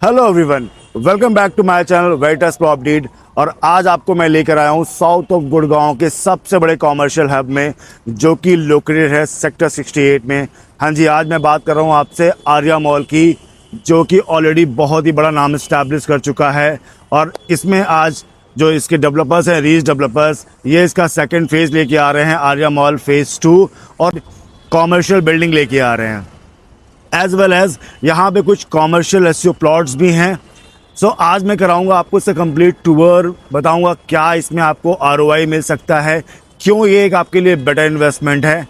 Hello everyone, welcome back to my channel Veritas property. और आज आपको मैं लेकर आया हूँ साउथ ऑफ गुड़गांव के सबसे बड़े कॉमर्शियल हब में, जो कि लोकेटेड है सेक्टर 68 में। हाँ जी, आज मैं बात कर रहा हूँ आपसे आर्या मॉल की, जो कि ऑलरेडी बहुत ही बड़ा नाम इस्टेब्लिश कर चुका है। और इसमें आज जो इसके डेवलपर्स हैं, रीच डेवलपर्स, ये इसका सेकेंड फेज़ लेके आ रहे हैं, आर्या मॉल फेज़ 2, और कॉमर्शियल बिल्डिंग लेके आ रहे हैं। एज वेल एज यहाँ पे कुछ कॉमर्शियल एसईओ प्लॉट्स भी हैं। सो आज मैं कराऊंगा आपको इससे कंप्लीट टूर, बताऊंगा क्या इसमें आपको आरओआई मिल सकता है, क्यों ये एक आपके लिए बेटर इन्वेस्टमेंट है।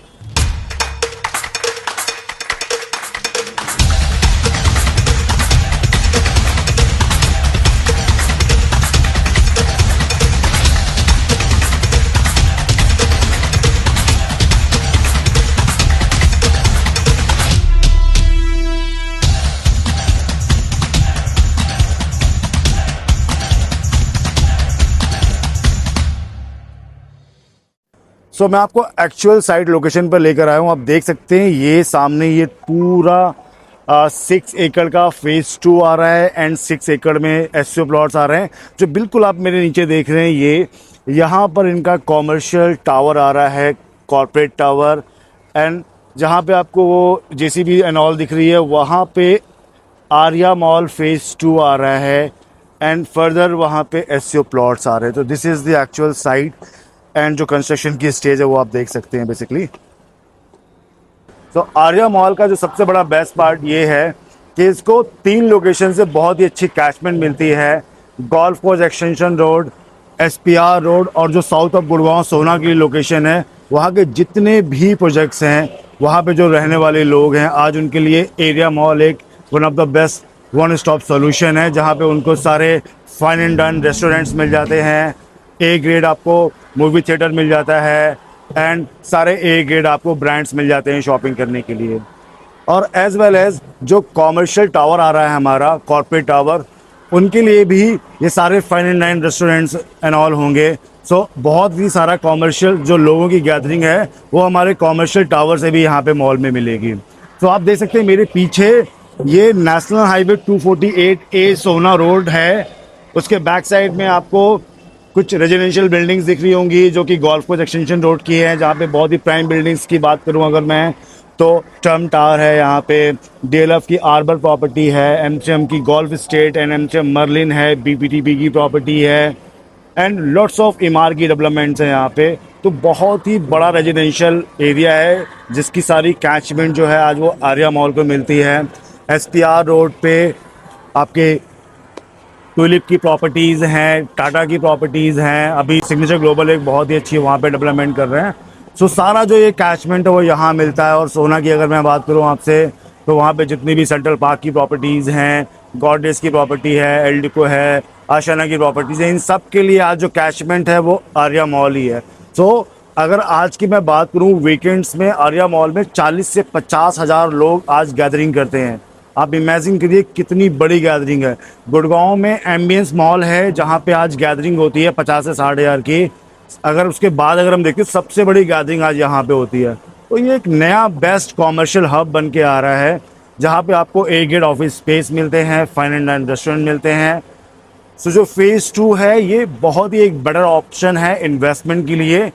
सो मैं आपको एक्चुअल साइट लोकेशन पर लेकर आया हूँ। आप देख सकते हैं ये सामने ये पूरा 6 एकड़ का फेज़ 2 आ रहा है एंड 6 एकड़ में एसईओ प्लॉट्स आ रहे हैं। जो बिल्कुल आप मेरे नीचे देख रहे हैं, ये यहाँ पर इनका कॉमर्शियल टावर आ रहा है, कॉर्पोरेट टावर। एंड जहाँ पे आपको वो जेसीबी एंड ऑल दिख रही है, वहाँ पे आर्या मॉल फेज़ 2 आ रहा है एंड फर्दर वहाँ पे एसईओ प्लॉट्स आ रहे हैं। तो this is the actual site and जो कंस्ट्रक्शन की स्टेज है वो आप देख सकते हैं बेसिकली। तो आर्या मॉल का जो सबसे बड़ा बेस्ट पार्ट ये है कि इसको 3 लोकेशन से बहुत ही अच्छी कैचमेंट मिलती है। Golf course extension road, SPR road, और जो साउथ ऑफ गुड़गांव सोना की लोकेशन है, वहाँ के जितने भी प्रोजेक्ट्स हैं, वहाँ पे जो रहने वाले लोग हैं, आज उनके लिए एरिया मॉल एक one of the best one stop solution है, जहाँ पे उनको सारे फाइन एंड डन रेस्टोरेंट्स मिल जाते हैं, ए ग्रेड आपको मूवी थिएटर मिल जाता है एंड सारे ए ग्रेड आपको ब्रांड्स मिल जाते हैं शॉपिंग करने के लिए। और एज वेल एज जो कॉमर्शियल टावर आ रहा है हमारा, कॉर्पोरेट टावर, उनके लिए भी ये सारे fine and dine restaurants and all होंगे। सो बहुत ही सारा कॉमर्शियल जो लोगों की गैदरिंग है वो हमारे कॉमर्शियल टावर से भी यहाँ पे मॉल में मिलेगी। तो आप देख सकते हैं मेरे पीछे ये नेशनल हाईवे 248A सोना रोड है। उसके बैक साइड में आपको कुछ रेजिडेंशियल बिल्डिंग्स दिख रही होंगी, जो कि गोल्फ कोर्स एक्सटेंशन रोड की है, जहाँ पे बहुत ही प्राइम बिल्डिंग्स की बात करूँ अगर मैं, तो टर्म टावर है, यहाँ पे डीएलएफ की आर्बर प्रॉपर्टी है, एमसीएम की golf state and MCM Merlin है, बीपीटीपी की प्रॉपर्टी है एंड लॉट्स ऑफ इमार की डेवलपमेंट्स हैं यहाँ पे। तो बहुत ही बड़ा रेजिडेंशियल एरिया है, जिसकी सारी कैचमेंट जो है आज वो आर्या मॉल को मिलती है। एसपीआर रोड पे आपके ट्यूलिप की प्रॉपर्टीज़ हैं, टाटा की प्रॉपर्टीज़ हैं, अभी सिग्नेचर ग्लोबल एक बहुत ही अच्छी वहाँ पे डेवलपमेंट कर रहे हैं। सो सारा जो ये कैचमेंट है वो यहाँ मिलता है। और सोना की अगर मैं बात करूँ आपसे, तो वहाँ पे जितनी भी सेंट्रल पार्क की प्रॉपर्टीज़ हैं, गॉडरेज की प्रॉपर्टी है, एल्डिको है, आशियाना की प्रॉपर्टीज़ है, इन सब के लिए आज जो कैचमेंट है वो आर्या मॉल ही है। सो अगर आज की मैं बात करूँ, वीकेंड्स में आर्या मॉल में 40 से 50 हज़ार लोग आज गैदरिंग करते हैं। आप इमेजिन करिए कितनी बड़ी गैदरिंग है। गुड़गांव में एम्बियंस मॉल है, जहां पे आज गैदरिंग होती है 50 से 60 हज़ार की। अगर उसके बाद अगर हम देखें, सबसे बड़ी गैदरिंग आज यहां पे होती है। तो ये एक नया बेस्ट कॉमर्शियल हब बन के आ रहा है, जहां पे आपको ए ग्रेड ऑफिस स्पेस मिलते हैं, फाइन एंड डाइन रेस्टोरेंट मिलते हैं। सो जो फेज़ 2 है, ये बहुत ही एक बेटर ऑप्शन है इन्वेस्टमेंट के लिए।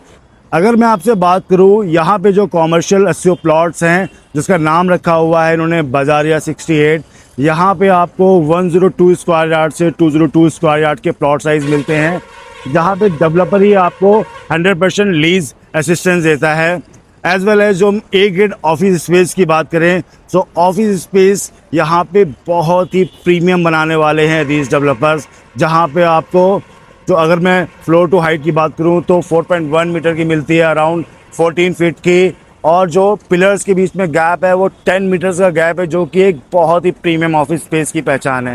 अगर मैं आपसे बात करूं, यहाँ पे जो कॉमर्शियल एसईओ प्लॉट्स हैं, जिसका नाम रखा हुआ है इन्होंने बाजारिया 68, यहाँ पे आपको 102 स्क्वायर यार्ड से 202 स्क्वायर यार्ड के प्लॉट साइज़ मिलते हैं, जहाँ पे डेवलपर ही आपको 100% लीज असिस्टेंस देता है। एज वेल एज जो हम ए ग्रेड ऑफिस स्पेस की बात करें, तो ऑफिस स्पेस यहाँ पे बहुत ही प्रीमियम बनाने वाले हैं रीच डेवलपर्स, जहाँ पे आपको, तो अगर मैं फ्लोर टू हाइट की बात करूं तो 4.1 मीटर की मिलती है, अराउंड 14 फीट की, और जो पिलर्स के बीच में गैप है वो 10 मीटर्स का गैप है, जो कि एक बहुत ही प्रीमियम ऑफिस स्पेस की पहचान है।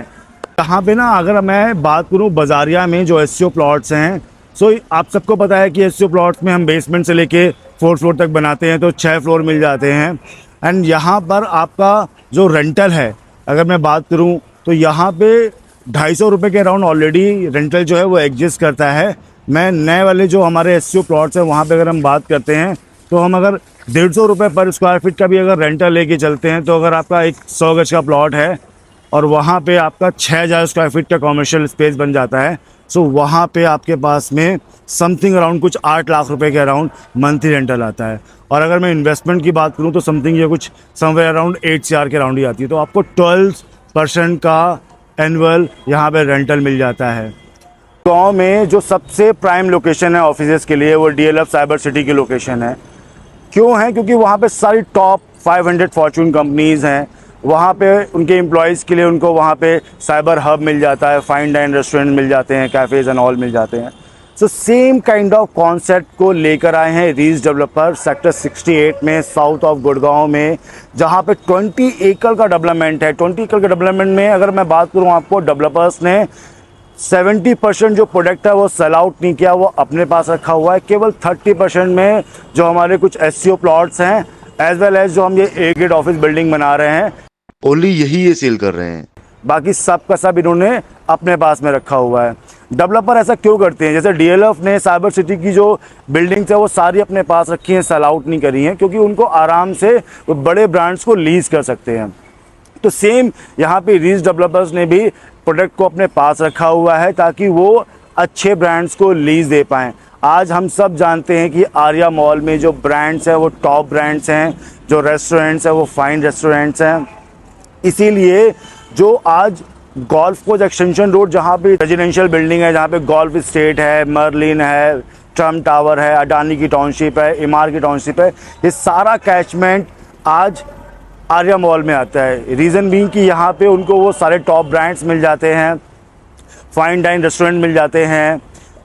यहाँ पे ना अगर मैं बात करूं बाजारिया में जो एसईओ प्लॉट्स हैं, सो आप सबको पता है कि एसईओ प्लॉट्स में हम बेसमेंट से लेके 4th फ्लोर तक बनाते हैं, तो 6 फ्लोर मिल जाते हैं। एंड यहाँ पर आपका जो रेंटल है, अगर मैं बात करूँ तो यहाँ पे 250 रुपये के अराउंड ऑलरेडी रेंटल जो है वो एग्जिस्ट करता है। मैं नए वाले जो हमारे एसईओ प्लॉट्स हैं वहाँ पे अगर हम बात करते हैं, तो हम अगर 150 रुपये पर स्क्वायर फीट का भी अगर रेंटल लेके चलते हैं, तो अगर आपका एक 100 गज का प्लॉट है और वहाँ पे आपका 6000 स्क्वायर फीट का कॉमर्शियल स्पेस बन जाता है। सो वहाँ पे आपके पास में समथिंग अराउंड कुछ 8 लाख रुपए के अराउंड मंथली रेंटल आता है। और अगर मैं इन्वेस्टमेंट की बात करूँ तो समथिंग ये कुछ समवेयर अराउंड 8 CR के अराउंड ही आती है। तो आपको 12% का एनुअल यहाँ पे रेंटल मिल जाता है। गाँव में जो सबसे प्राइम लोकेशन है ऑफिसेज़ के लिए वो DLF साइबर सिटी की लोकेशन है। क्यों है? क्योंकि वहाँ पे सारी टॉप 500 फॉर्चून कंपनीज़ हैं। वहाँ पे उनके एम्प्लॉयज़ के लिए उनको वहाँ पे साइबर हब मिल जाता है, फाइन डाइन रेस्टोरेंट मिल जाते हैं, कैफ़ेज़ एंड ऑल मिल जाते हैं। So same kind of concept को लेकर आए हैं रीज डेवलपर सेक्टर 68 में, साउथ ऑफ गुड़गांव में, जहाँ पे 20 एकड़ का डेवलपमेंट है। 20 एकड़ के डेवलपमेंट में अगर मैं बात करूँ आपको, डेवलपर्स ने 70% जो प्रोडक्ट है वो सेल आउट नहीं किया, वो अपने पास रखा हुआ है। केवल 30% में जो हमारे कुछ SCO प्लॉट्स हैं एज वेल एज जो हम ये ए गेट ऑफिस बिल्डिंग बना रहे हैं, ओनली यही ये सेल कर रहे हैं। बाकी सब का सब इन्होंने अपने पास में रखा हुआ है। डेवलपर ऐसा क्यों करते हैं? जैसे DLF ने साइबर सिटी की जो बिल्डिंग्स है वो सारी अपने पास रखी हैं, सेल आउट नहीं करी हैं, क्योंकि उनको आराम से बड़े ब्रांड्स को लीज कर सकते हैं। तो सेम यहाँ पे रीज डेवलपर्स ने भी प्रोडक्ट को अपने पास रखा हुआ है ताकि वो अच्छे ब्रांड्स को लीज दे पाएँ। आज हम सब जानते हैं कि आर्या मॉल में जो ब्रांड्स हैं वो टॉप ब्रांड्स हैं, जो रेस्टोरेंट्स हैं वो फाइन रेस्टोरेंट्स हैं। इसीलिए जो आज गोल्फ कोच एक्सटेंशन रोड जहाँ पे रेजिडेंशियल बिल्डिंग है, जहाँ पे गोल्फ स्टेट है, मर्लिन है, ट्रम्प टावर है, अडानी की टाउनशिप है, इमार की टाउनशिप है, ये सारा कैचमेंट आज आर्या मॉल में आता है। रीज़न बीइंग कि यहाँ पे उनको वो सारे टॉप ब्रांड्स मिल जाते हैं, फाइन डाइन रेस्टोरेंट मिल जाते हैं,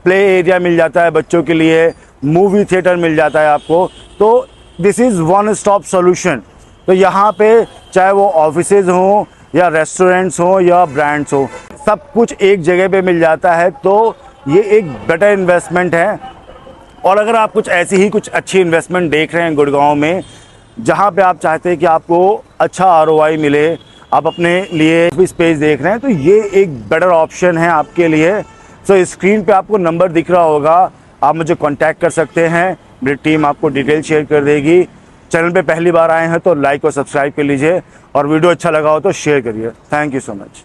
प्ले एरिया मिल जाता है बच्चों के लिए, मूवी थिएटर मिल जाता है आपको। तो this is one stop solution. तो यहाँ पे चाहे वो ऑफिसेज हों या रेस्टोरेंट्स हों या ब्रांड्स हो, सब कुछ एक जगह पे मिल जाता है। तो ये एक बेटर इन्वेस्टमेंट है। और अगर आप कुछ ऐसी ही कुछ अच्छी इन्वेस्टमेंट देख रहे हैं गुड़गांव में, जहाँ पे आप चाहते हैं कि आपको अच्छा ROI मिले, आप अपने लिए भी स्पेस देख रहे हैं, तो ये एक बेटर ऑप्शन है आपके लिए। सो स्क्रीन पे आपको नंबर दिख रहा होगा, आप मुझे कांटेक्ट कर सकते हैं, मेरी टीम आपको डिटेल शेयर कर देगी। चैनल पे पहली बार आए हैं तो लाइक और सब्सक्राइब कर लीजिए, और वीडियो अच्छा लगा हो तो शेयर करिए। Thank you so much.